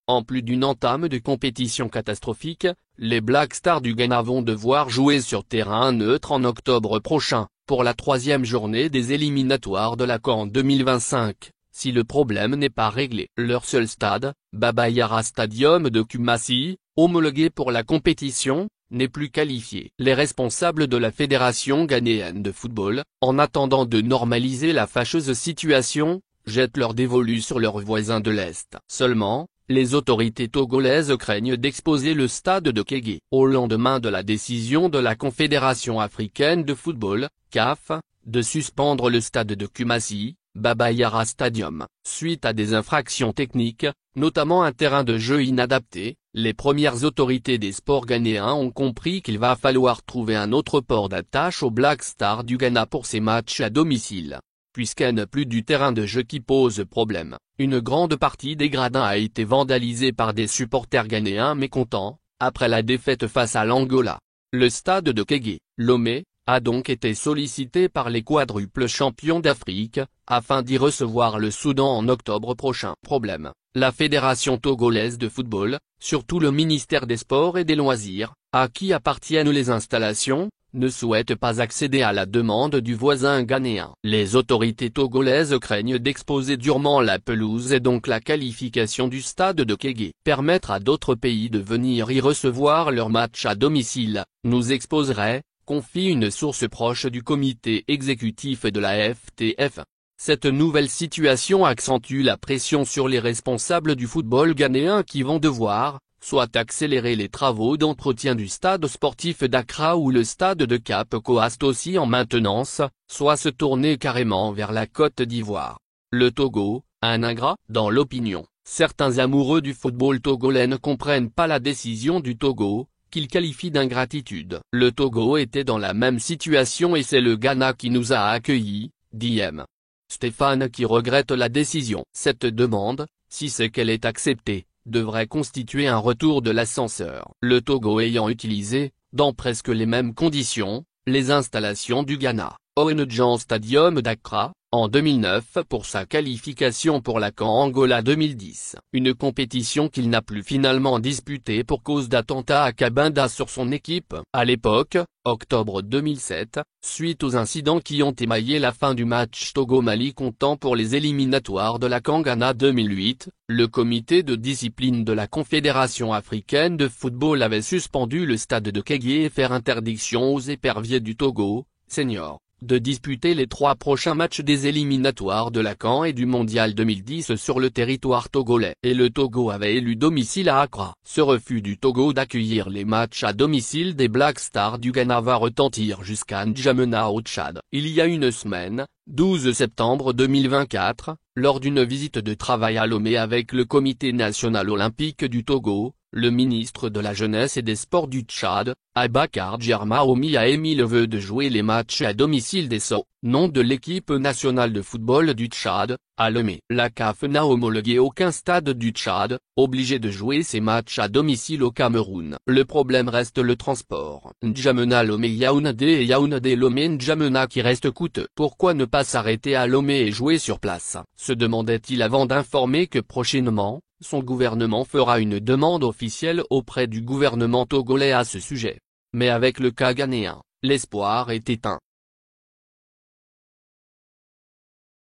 En plus d'une entame de compétition catastrophique, les Black Stars du Ghana vont devoir jouer sur terrain neutre en octobre prochain, pour la 3e journée des éliminatoires de la CAN 2025, si le problème n'est pas réglé. Leur seul stade, Baba Yara Stadium de Kumasi, homologué pour la compétition, n'est plus qualifié. Les responsables de la Fédération ghanéenne de football, en attendant de normaliser la fâcheuse situation, jettent leur dévolu sur leurs voisins de l'Est. Seulement, les autorités togolaises craignent d'exposer le stade de Kégué. Au lendemain de la décision de la Confédération africaine de football, CAF, de suspendre le stade de Kumasi, Baba Yara Stadium, suite à des infractions techniques, notamment un terrain de jeu inadapté, les premières autorités des sports ghanéens ont compris qu'il va falloir trouver un autre port d'attache aux Black Stars du Ghana pour ces matchs à domicile. Puisqu'elle n'a plus du terrain de jeu qui pose problème, une grande partie des gradins a été vandalisée par des supporters ghanéens mécontents, après la défaite face à l'Angola. Le stade de Kégué, Lomé, a donc été sollicité par les quadruples champions d'Afrique, afin d'y recevoir le Soudan en octobre prochain. Problème, la Fédération togolaise de football, surtout le ministère des Sports et des Loisirs, à qui appartiennent les installations, ne souhaite pas accéder à la demande du voisin ghanéen. Les autorités togolaises craignent d'exposer durement la pelouse et donc la qualification du stade de Kégué. Permettre à d'autres pays de venir y recevoir leurs matchs à domicile, nous exposerait, confie une source proche du comité exécutif de la FTF. Cette nouvelle situation accentue la pression sur les responsables du football ghanéen qui vont devoir, soit accélérer les travaux d'entretien du stade sportif d'Accra ou le stade de Cap Coast aussi en maintenance, soit se tourner carrément vers la Côte d'Ivoire. Le Togo, un ingrat. Dans l'opinion, certains amoureux du football togolais ne comprennent pas la décision du Togo, qu'ils qualifient d'ingratitude. Le Togo était dans la même situation et c'est le Ghana qui nous a accueillis, dit M. Stéphane qui regrette la décision. Cette demande, si c'est qu'elle est acceptée, devrait constituer un retour de l'ascenseur. Le Togo ayant utilisé, dans presque les mêmes conditions, les installations du Ghana, Oenedjan Stadium d'Accra, en 2009 pour sa qualification pour la CAN Angola 2010. Une compétition qu'il n'a plus finalement disputée pour cause d'attentats à Cabinda sur son équipe. À l'époque, octobre 2007, suite aux incidents qui ont émaillé la fin du match Togo-Mali comptant pour les éliminatoires de la CAN Ghana 2008, le comité de discipline de la Confédération africaine de football avait suspendu le stade de Kégué et fait interdiction aux éperviers du Togo, seniors, de disputer les 3 prochains matchs des éliminatoires de la CAN et du Mondial 2010 sur le territoire togolais. Et le Togo avait élu domicile à Accra. Ce refus du Togo d'accueillir les matchs à domicile des Black Stars du Ghana va retentir jusqu'à N'Djamena au Tchad. Il y a une semaine, 12 septembre 2024, lors d'une visite de travail à Lomé avec le Comité national olympique du Togo, le ministre de la Jeunesse et des Sports du Tchad, Abakar Djermaoumi a émis le vœu de jouer les matchs à domicile des SO, nom de l'équipe nationale de football du Tchad, à Lomé. La CAF n'a homologué aucun stade du Tchad, obligé de jouer ses matchs à domicile au Cameroun. Le problème reste le transport. N'Djamena Lomé Yaoundé et Yaoundé Lomé N'Djamena qui reste coûteux. Pourquoi ne pas s'arrêter à Lomé et jouer sur place, se demandait-il avant d'informer que prochainement, son gouvernement fera une demande officielle auprès du gouvernement togolais à ce sujet. Mais avec le cas ghanéen, l'espoir est éteint.